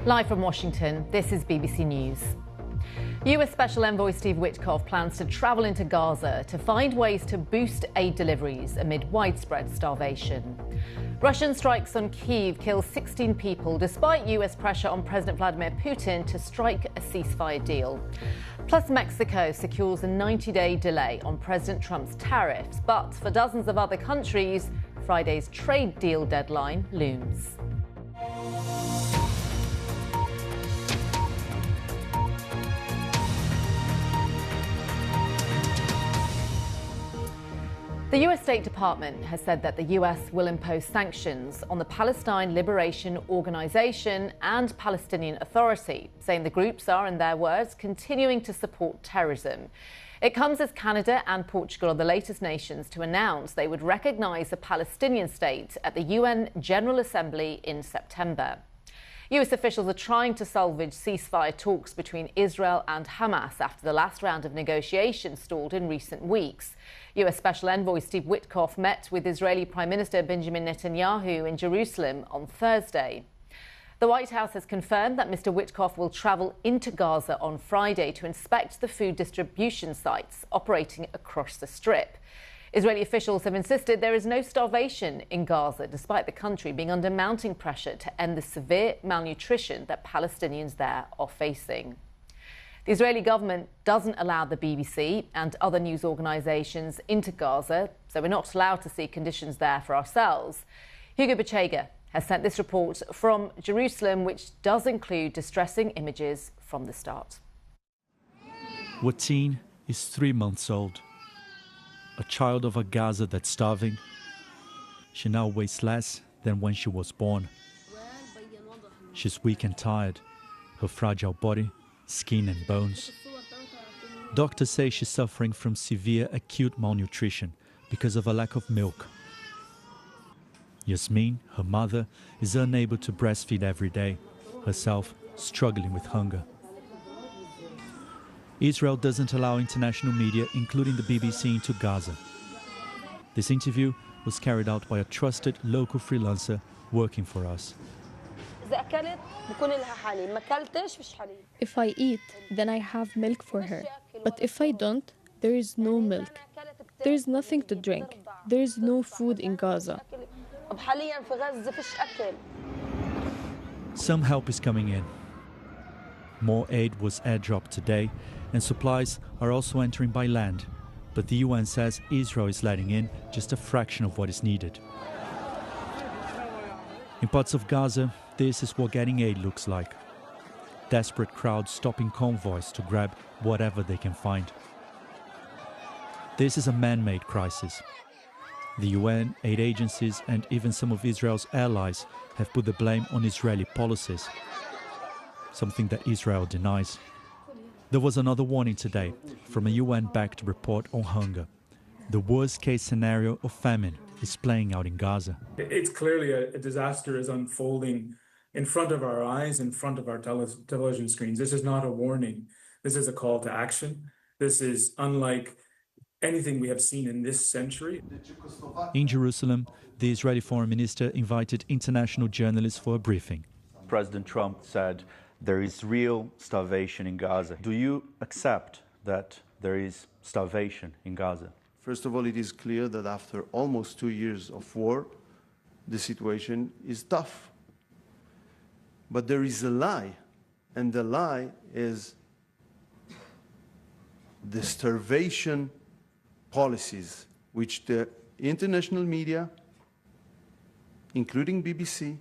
Live from Washington, this is BBC News. US Special Envoy Steve Witkoff plans to travel into Gaza to find ways to boost aid deliveries amid widespread starvation. Russian strikes on Kyiv kill 16 people despite US pressure on President Vladimir Putin to strike a ceasefire deal. Plus, Mexico secures a 90-day delay on President Trump's tariffs. But for dozens of other countries, Friday's trade deal deadline looms. The US State Department has said that the US will impose sanctions on the Palestine Liberation Organization and Palestinian Authority, saying the groups are, in their words, continuing to support terrorism. It comes as Canada and Portugal are the latest nations to announce they would recognize a Palestinian state at the UN General Assembly in September. US officials are trying to salvage ceasefire talks between Israel and Hamas after the last round of negotiations stalled in recent weeks. US Special Envoy Steve Witkoff met with Israeli Prime Minister Benjamin Netanyahu in Jerusalem on Thursday. The White House has confirmed that Mr. Witkoff will travel into Gaza on Friday to inspect the food distribution sites operating across the Strip. Israeli officials have insisted there is no starvation in Gaza, despite the country being under mounting pressure to end the severe malnutrition that Palestinians there are facing. The Israeli government doesn't allow the BBC and other news organisations into Gaza, so we're not allowed to see conditions there for ourselves. Hugo Bachega has sent this report from Jerusalem, which does include distressing images from the start. Watine is 3 months old. A child of a Gaza that's starving. She now weighs less than when she was born. She's weak and tired, her fragile body, skin and bones. Doctors say she's suffering from severe acute malnutrition because of a lack of milk. Yasmin, her mother, is unable to breastfeed every day, herself struggling with hunger. Israel doesn't allow international media, including the BBC, into Gaza. This interview was carried out by a trusted local freelancer working for us. If I eat, then I have milk for her. But if I don't, there is no milk. There is nothing to drink. There is no food in Gaza. Some help is coming in. More aid was airdropped today, and supplies are also entering by land. But the UN says Israel is letting in just a fraction of what is needed. In parts of Gaza, this is what getting aid looks like. Desperate crowds stopping convoys to grab whatever they can find. This is a man-made crisis. The UN, aid agencies, and even some of Israel's allies have put the blame on Israeli policies, something that Israel denies. There was another warning today from a UN-backed report on hunger. The worst-case scenario of famine is playing out in Gaza. It's clearly a disaster is unfolding in front of our eyes, in front of our television screens. This is not a warning. This is a call to action. This is unlike anything we have seen in this century. In Jerusalem, the Israeli foreign minister invited international journalists for a briefing. President Trump said there is real starvation in Gaza. Do you accept that there is starvation in Gaza? First of all, it is clear that after almost 2 years of war, the situation is tough. But there is a lie, and the lie is the starvation policies which the international media, including BBC,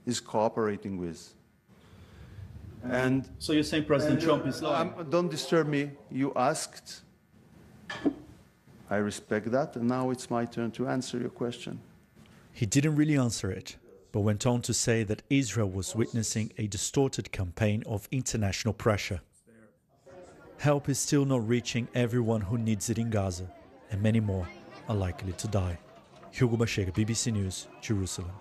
is cooperating with. And so you're saying President Trump is lying? Don't disturb me. You asked. I respect that, and now it's my turn to answer your question. He didn't really answer it, but went on to say that Israel was witnessing a distorted campaign of international pressure. Help is still not reaching everyone who needs it in Gaza, and many more are likely to die. Hugo Bachega, BBC News, Jerusalem.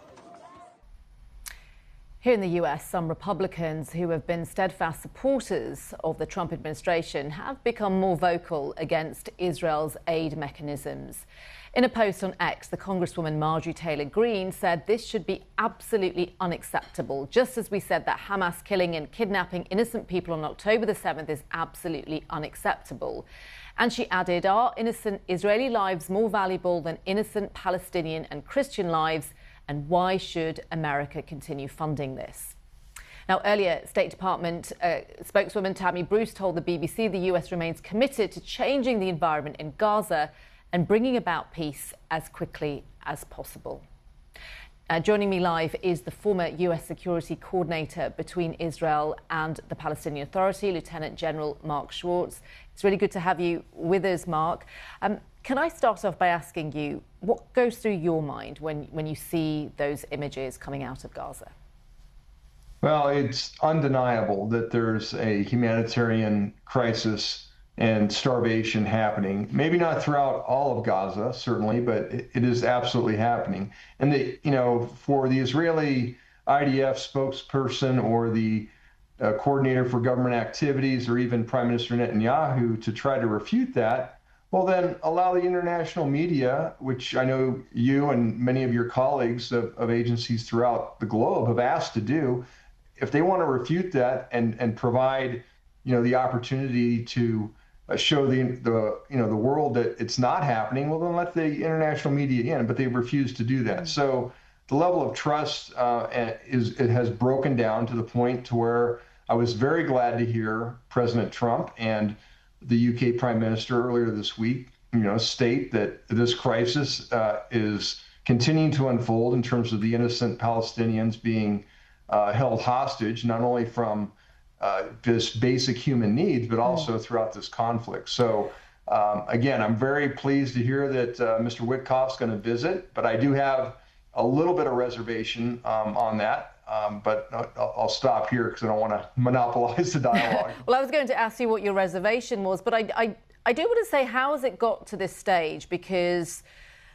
Here in the US, some Republicans who have been steadfast supporters of the Trump administration have become more vocal against Israel's aid mechanisms. In a post on X, the Congresswoman Marjorie Taylor Greene said this should be absolutely unacceptable, just as we said that Hamas killing and kidnapping innocent people on October the 7th is absolutely unacceptable. And she added, "Are innocent Israeli lives more valuable than innocent Palestinian and Christian lives? And why should America continue funding this?" Now, earlier, State Department spokeswoman Tammy Bruce told the BBC the US remains committed to changing the environment in Gaza and bringing about peace as quickly as possible. Joining me live is the former US security coordinator between Israel and the Palestinian Authority, Lieutenant General Mark Schwartz. It's really good to have you with us, Mark. Can I start off by asking you, what goes through your mind when you see those images coming out of Gaza? Well, it's undeniable that there's a humanitarian crisis and starvation happening. Maybe not throughout all of Gaza, certainly, but it is absolutely happening. And for the Israeli IDF spokesperson or the coordinator for government activities, or even Prime Minister Netanyahu, to try to refute that, well, then allow the international media, which I know you and many of your colleagues of agencies throughout the globe have asked to do, if they want to refute that and provide, the opportunity to show the world that it's not happening, well, then let the international media in. But they've refused to do that. So the level of trust it has broken down to the point to where I was very glad to hear President Trump and the UK Prime Minister earlier this week, state that this crisis is continuing to unfold in terms of the innocent Palestinians being held hostage, not only from just basic human needs, but also throughout this conflict. So again, I'm very pleased to hear that Mr. Witkoff's going to visit, but I do have a little bit of reservation on that. But I'll stop here because I don't want to monopolize the dialogue. Well, I was going to ask you what your reservation was, but I do want to say, how has it got to this stage? Because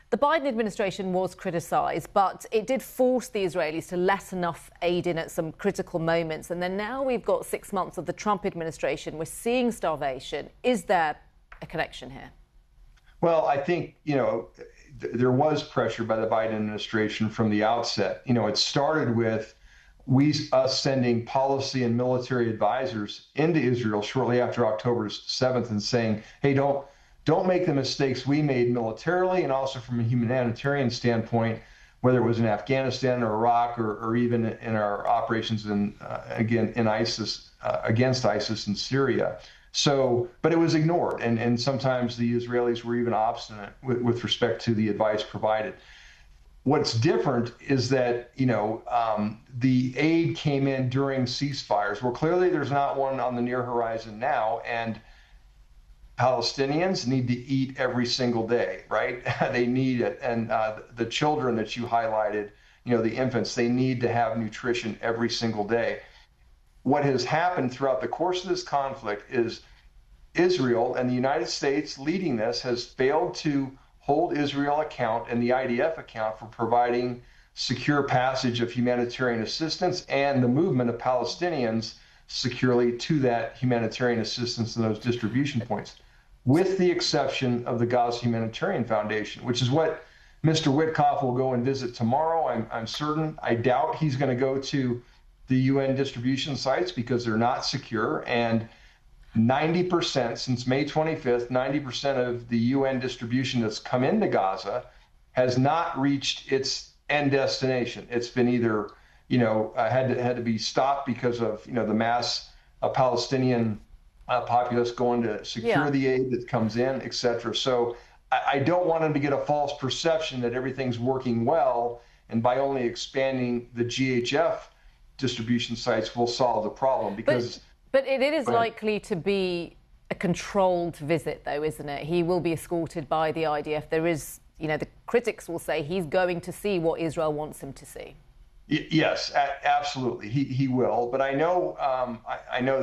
the Biden administration was criticised, but it did force the Israelis to let enough aid in at some critical moments. And then now we've got 6 months of the Trump administration. We're seeing starvation. Is there a connection here? Well, I think, there was pressure by the Biden administration from the outset. It started with us sending policy and military advisors into Israel shortly after October 7th and saying, hey, don't make the mistakes we made militarily and also from a humanitarian standpoint, whether it was in Afghanistan or Iraq or even in our operations in ISIS, against ISIS in Syria. So, but it was ignored. And sometimes the Israelis were even obstinate with respect to the advice provided. What's different is that, the aid came in during ceasefires. Well, clearly there's not one on the near horizon now. And Palestinians need to eat every single day, right? They need it. And the children that you highlighted, the infants, they need to have nutrition every single day. What has happened throughout the course of this conflict is Israel and the United States leading this has failed to hold Israel account and the IDF account for providing secure passage of humanitarian assistance and the movement of Palestinians securely to that humanitarian assistance and those distribution points, with the exception of the Gaza Humanitarian Foundation, which is what Mr. Witkoff will go and visit tomorrow. I'm certain. I doubt he's going to go to the UN distribution sites because they're not secure. And 90%, since May 25th, 90% of the UN distribution that's come into Gaza has not reached its end destination. It's been either, had to be stopped because of, the mass Palestinian populace going to secure the aid that comes in, et cetera. So I don't want them to get a false perception that everything's working well, and by only expanding the GHF distribution sites will solve the problem. Because But it is likely to be a controlled visit, though, isn't it? He will be escorted by the IDF. There is, the critics will say he's going to see what Israel wants him to see. Yes, absolutely, he will. But I know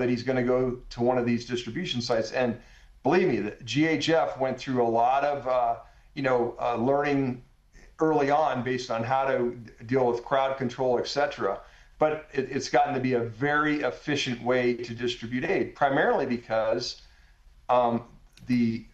that he's going to go to one of these distribution sites, and believe me, the GHF went through a lot of learning early on based on how to deal with crowd control, et cetera. but it's gotten to be a very efficient way to distribute aid, primarily because the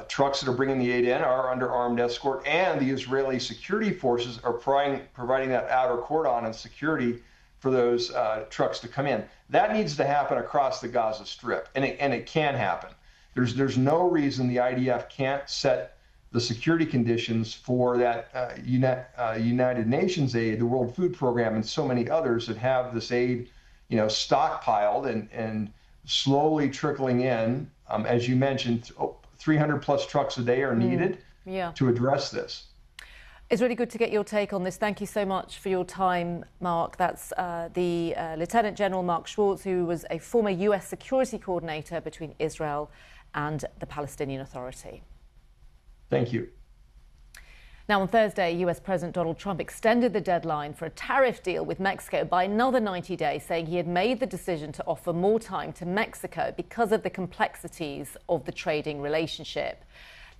trucks that are bringing the aid in are under armed escort, and the Israeli security forces are providing that outer cordon and security for those trucks to come in. That needs to happen across the Gaza Strip, and it can happen. There's no reason the IDF can't set the security conditions for that United Nations aid, the World Food Program, and so many others that have this aid, stockpiled and slowly trickling in. As you mentioned, 300 plus trucks a day are needed to address this. It's really good to get your take on this. Thank you so much for your time, Mark. That's the Lieutenant General Mark Schwartz, who was a former US security coordinator between Israel and the Palestinian Authority. Thank you. Now, on Thursday, US President Donald Trump extended the deadline for a tariff deal with Mexico by another 90 days, saying he had made the decision to offer more time to Mexico because of the complexities of the trading relationship.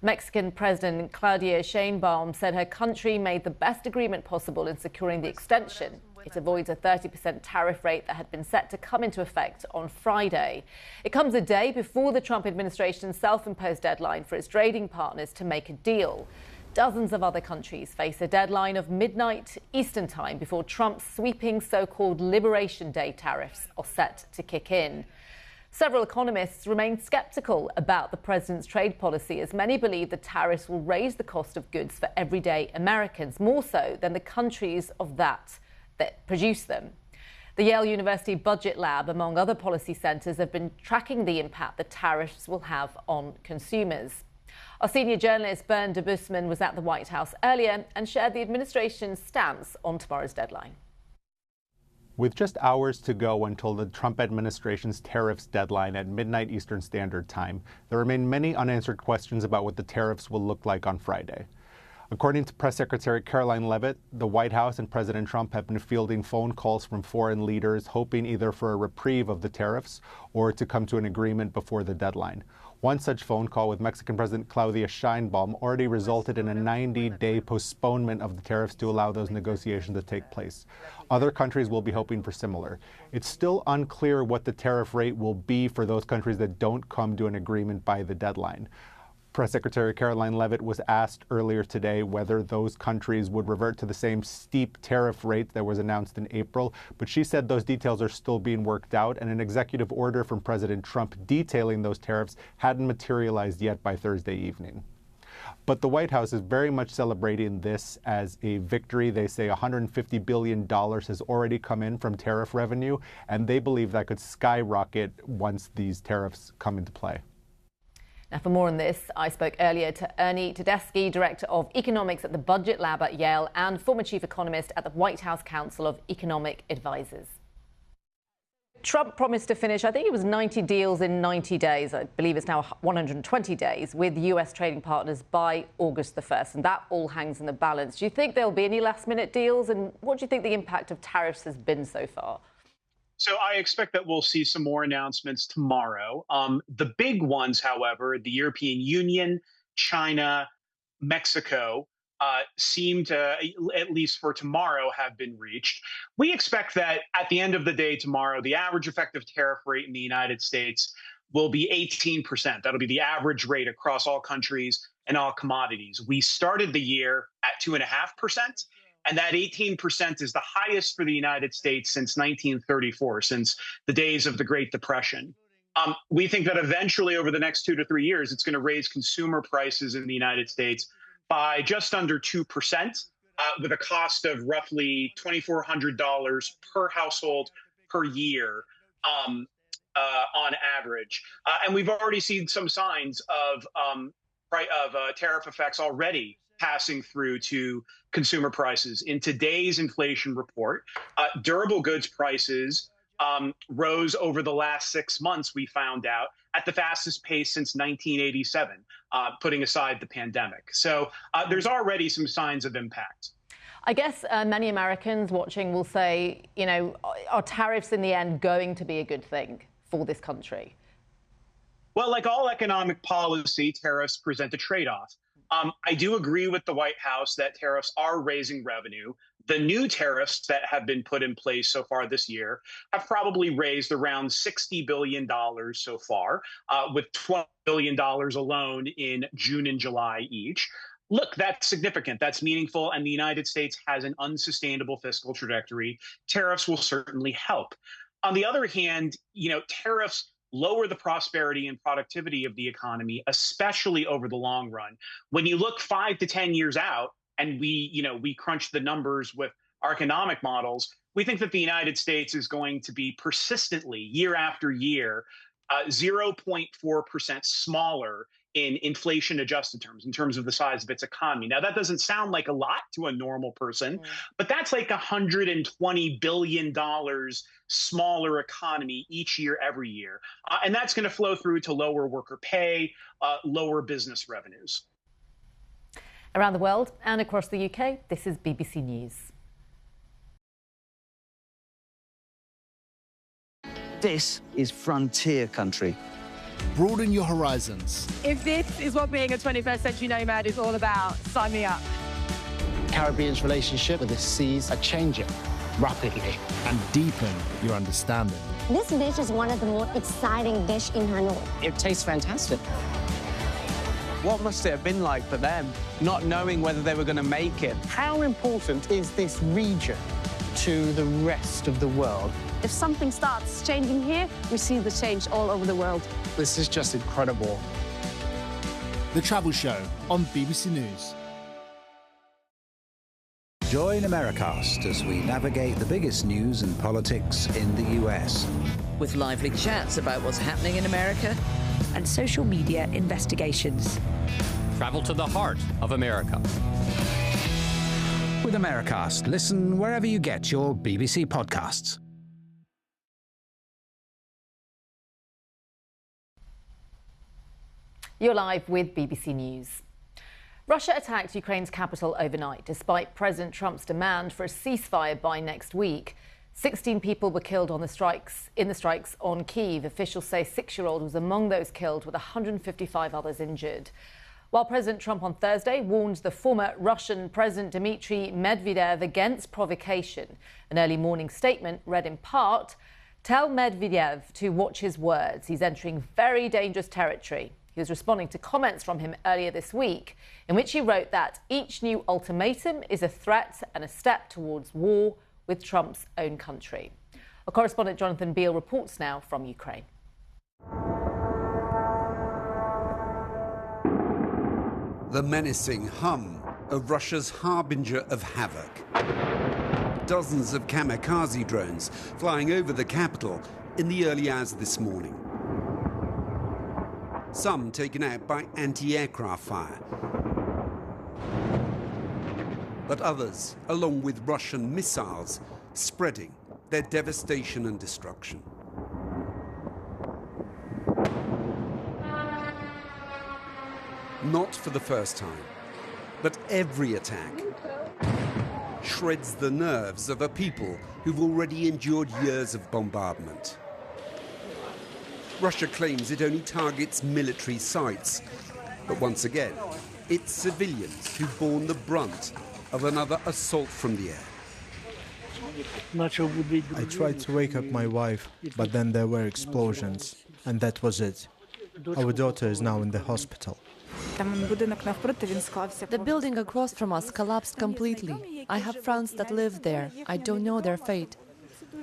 Mexican President Claudia Sheinbaum said her country made the best agreement possible in securing the extension. It avoids a 30% tariff rate that had been set to come into effect on Friday. It comes a day before the Trump administration's self-imposed deadline for its trading partners to make a deal. Dozens of other countries face a deadline of midnight Eastern time before Trump's sweeping so-called Liberation Day tariffs are set to kick in. Several economists remain skeptical about the president's trade policy, as many believe the tariffs will raise the cost of goods for everyday Americans, more so than the countries that produce them. The Yale University Budget Lab, among other policy centres, have been tracking the impact the tariffs will have on consumers. Our senior journalist Bernd Debusmann was at the White House earlier and shared the administration's stance on tomorrow's deadline. With just hours to go until the Trump administration's tariffs deadline at midnight Eastern Standard Time, there remain many unanswered questions about what the tariffs will look like on Friday. According to Press Secretary Caroline Leavitt, the White House and President Trump have been fielding phone calls from foreign leaders, hoping either for a reprieve of the tariffs or to come to an agreement before the deadline. One such phone call with Mexican President Claudia Sheinbaum already resulted in a 90-day postponement of the tariffs to allow those negotiations to take place. Other countries will be hoping for similar. It's still unclear what the tariff rate will be for those countries that don't come to an agreement by the deadline. Press Secretary Caroline Leavitt was asked earlier today whether those countries would revert to the same steep tariff rate that was announced in April, but she said those details are still being worked out, and an executive order from President Trump detailing those tariffs hadn't materialized yet by Thursday evening. But the White House is very much celebrating this as a victory. They say $150 billion has already come in from tariff revenue, and they believe that could skyrocket once these tariffs come into play. Now, for more on this, I spoke earlier to Ernie Tedeschi, Director of Economics at the Budget Lab at Yale and former Chief Economist at the White House Council of Economic Advisers. Trump promised to finish, I think it was 90 deals in 90 days. I believe it's now 120 days with US trading partners by August the 1st, and that all hangs in the balance. Do you think there'll be any last-minute deals, and what do you think the impact of tariffs has been so far? So I expect that we'll see some more announcements tomorrow. The big ones, however, the European Union, China, Mexico, seem to, at least for tomorrow, have been reached. We expect that at the end of the day tomorrow, the average effective tariff rate in the United States will be 18%. That'll be the average rate across all countries and all commodities. We started the year at 2.5%. And that 18% is the highest for the United States since 1934, since the days of the Great Depression. We think that eventually, over the next 2 to 3 years, it's going to raise consumer prices in the United States by just under 2%, with a cost of roughly $2,400 per household per year on average. And we've already seen some signs of tariff effects already passing through to consumer prices. In today's inflation report, durable goods prices rose over the last 6 months, we found out, at the fastest pace since 1987, putting aside the pandemic. So there's already some signs of impact. I guess many Americans watching will say, are tariffs in the end going to be a good thing for this country? Well, like all economic policy, tariffs present a trade-off. I do agree with the White House that tariffs are raising revenue, The new tariffs that have been put in place so far this year have probably raised around $60 billion so far, with $12 billion alone in June and July each. Look, that's significant. That's meaningful. And the United States has an unsustainable fiscal trajectory. Tariffs will certainly help. On the other hand, tariffs lower the prosperity and productivity of the economy, especially over the long run. When you look 5 to 10 years out, and we crunch the numbers with our economic models, we think that the United States is going to be persistently, year after year, 0.4% smaller in inflation-adjusted terms, in terms of the size of its economy. Now, that doesn't sound like a lot to a normal person, but that's like $120 billion smaller economy each year, every year. And that's going to flow through to lower worker pay, lower business revenues. Around the world and across the UK, this is BBC News. This is frontier country. Broaden your horizons. If this is what being a 21st century nomad is all about, sign me up. Caribbean's relationship with the seas are changing rapidly and deepen your understanding. This dish is one of the more exciting dishes in Hanoi. It tastes fantastic. What must it have been like for them, not knowing whether they were going to make it? How important is this region to the rest of the world? If something starts changing here, we see the change all over the world. This is just incredible. The Travel Show on BBC News. Join Americast as we navigate the biggest news and politics in the US. With lively chats about what's happening in America and social media investigations. Travel to the heart of America. With Americast, listen wherever you get your BBC podcasts. You're live with BBC News. Russia attacked Ukraine's capital overnight, despite President Trump's demand for a ceasefire by next week. 16 people were killed in the strikes on Kyiv. Officials say a 6-year-old was among those killed, with 155 others injured. While President Trump on Thursday warned the former Russian President Dmitry Medvedev against provocation, an early morning statement read in part, "Tell Medvedev to watch his words. He's entering very dangerous territory." He was responding to comments from him earlier this week, in which he wrote that each new ultimatum is a threat and a step towards war with Trump's own country. Our correspondent Jonathan Beale reports now from Ukraine. The menacing hum of Russia's harbinger of havoc. Dozens of kamikaze drones flying over the capital in the early hours this morning. Some taken out by anti-aircraft fire. But others, along with Russian missiles, spreading their devastation and destruction. Not for the first time, but every attack shreds the nerves of a people who've already endured years of bombardment. Russia claims it only targets military sites, but once again, it's civilians who've borne the brunt of another assault from the air. I tried to wake up my wife, but then there were explosions, and that was it. Our daughter is now in the hospital. The building across from us collapsed completely. I have friends that live there. I don't know their fate.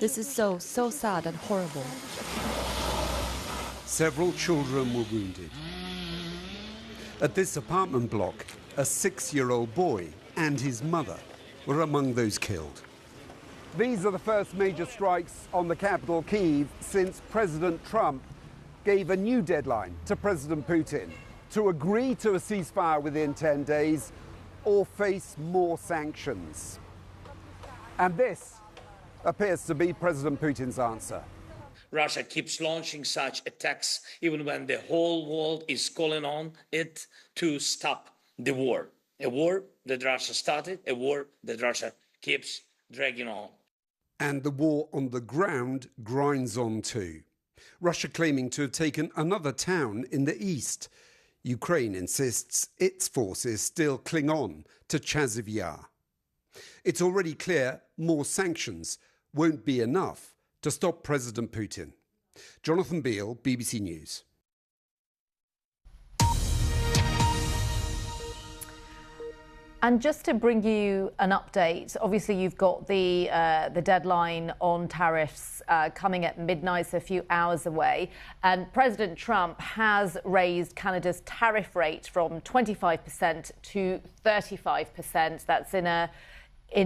This is so sad and horrible. Several children were wounded. At this apartment block, a 6-year-old boy and his mother were among those killed. These are the first major strikes on the capital, Kyiv, since President Trump gave a new deadline to President Putin to agree to a ceasefire within 10 days or face more sanctions. And this appears to be President Putin's answer. Russia keeps launching such attacks even when the whole world is calling on it to stop the war. A war that Russia started, a war that Russia keeps dragging on. And the war on the ground grinds on too. Russia claiming to have taken another town in the east. Ukraine insists its forces still cling on to Chasiv Yar. It's already clear more sanctions won't be enough to stop President Putin. Jonathan Beale, BBC News. And just to bring you an update, obviously you've got the deadline on tariffs coming at midnight, so a few hours away. And President Trump has raised Canada's tariff rate from 25% to 35%. That's in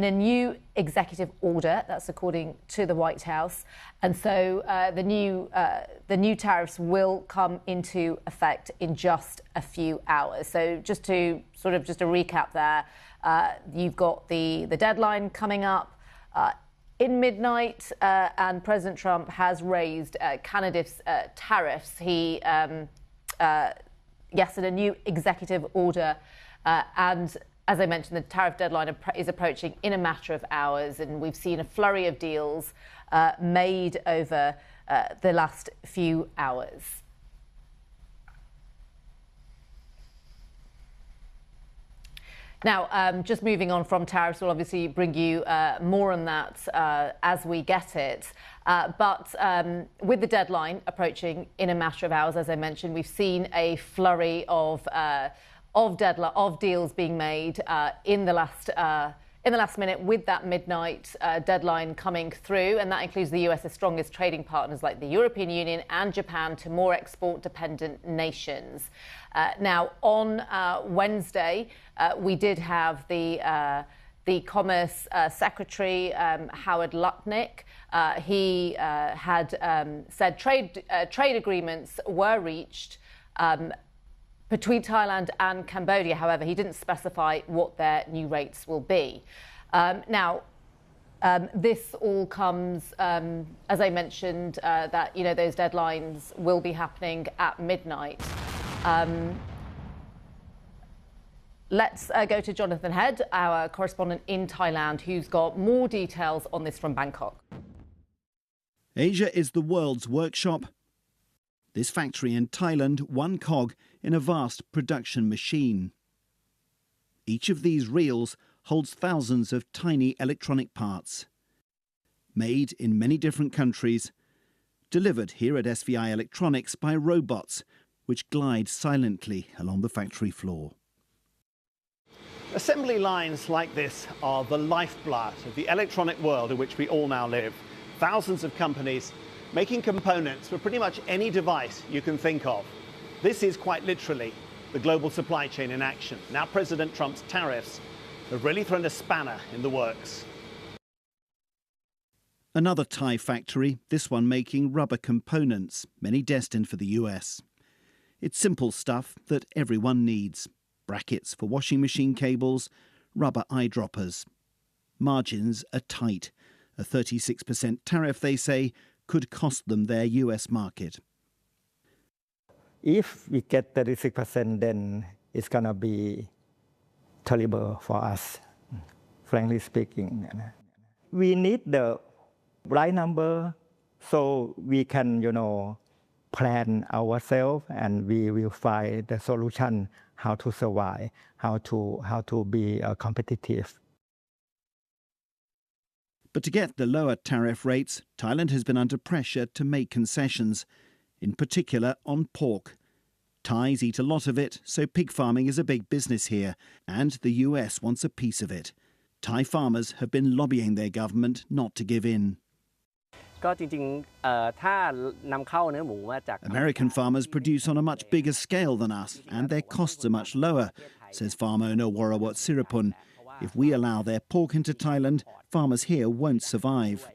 a new executive order. That's according to the White House. And so the new tariffs will come into effect in just a few hours. So just a recap there, you've got the deadline coming up in midnight, and President Trump has raised Canada's tariffs. He, in a new executive order, and as I mentioned, the tariff deadline is approaching in a matter of hours, and we've seen a flurry of deals made over the last few hours. Now, just moving on from tariffs, we'll obviously bring you more on that as we get it. But with the deadline approaching in a matter of hours, as I mentioned, we've seen a flurry of deals being made in the last minute, with that midnight deadline coming through, and that includes the US's strongest trading partners like the European Union and Japan to more export-dependent nations. Now, on Wednesday, we did have the Commerce Secretary Howard Lutnick. He had said trade agreements were reached between Thailand and Cambodia. However, he didn't specify what their new rates will be. This all comes, as I mentioned, that those deadlines will be happening at midnight. Let's go to Jonathan Head, our correspondent in Thailand, who's got more details on this from Bangkok. Asia is the world's workshop. This factory in Thailand, one cog in a vast production machine. Each of these reels holds thousands of tiny electronic parts, made in many different countries, delivered here at SVI Electronics by robots, which glide silently along the factory floor. Assembly lines like this are the lifeblood of the electronic world in which we all now live. Thousands of companies making components for pretty much any device you can think of. This is quite literally the global supply chain in action. Now President Trump's tariffs have really thrown a spanner in the works. Another Thai factory, this one making rubber components, many destined for the US. It's simple stuff that everyone needs. Brackets for washing machine cables, rubber eyedroppers. Margins are tight. A 36% tariff, they say, could cost them their US market. If we get 36%, then it's going to be terrible for us, frankly speaking. We need the right number so we can, plan ourselves, and we will find the solution how to survive, how to be competitive. But to get the lower tariff rates, Thailand has been under pressure to make concessions, in particular on pork. Thais eat a lot of it, so pig farming is a big business here, and the US wants a piece of it. Thai farmers have been lobbying their government not to give in. American farmers produce on a much bigger scale than us, and their costs are much lower, says farm owner Warawat Sirapun. If we allow their pork into Thailand, farmers here won't survive.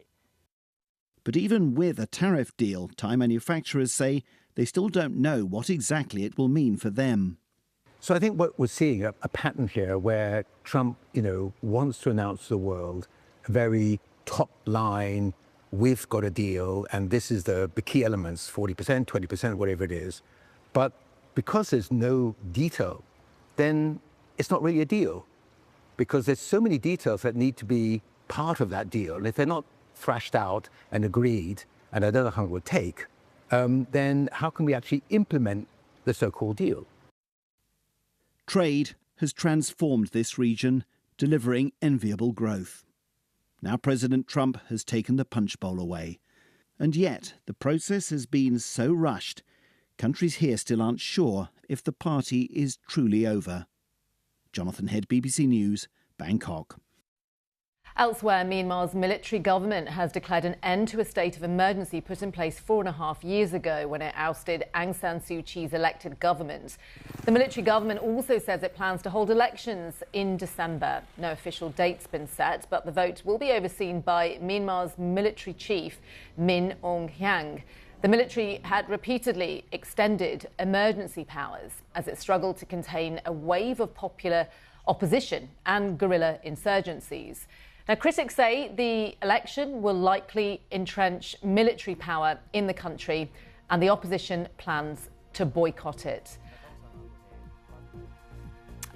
But even with a tariff deal, Thai manufacturers say they still don't know what exactly it will mean for them. So I think what we're seeing a pattern here where Trump, wants to announce to the world a very top line, we've got a deal, and this is the key elements, 40%, 20%, whatever it is. But because there's no detail, then it's not really a deal, because there's so many details that need to be part of that deal. And if they're not thrashed out and agreed, and I don't know how long it would take, then how can we actually implement the so-called deal? Trade has transformed this region, delivering enviable growth. Now President Trump has taken the punch bowl away. And yet the process has been so rushed, countries here still aren't sure if the party is truly over. Jonathan Head, BBC News, Bangkok. Elsewhere, Myanmar's military government has declared an end to a state of emergency put in place 4.5 years ago when it ousted Aung San Suu Kyi's elected government. The military government also says it plans to hold elections in December. No official date's been set, but the vote will be overseen by Myanmar's military chief, Min Aung Hlaing. The military had repeatedly extended emergency powers as it struggled to contain a wave of popular opposition and guerrilla insurgencies. Now, critics say the election will likely entrench military power in the country, and the opposition plans to boycott it.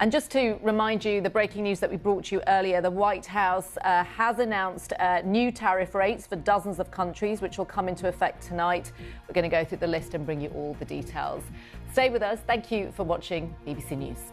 And just to remind you, the breaking news that we brought you earlier, the White House has announced new tariff rates for dozens of countries, which will come into effect tonight. We're going to go through the list and bring you all the details. Stay with us. Thank you for watching BBC News.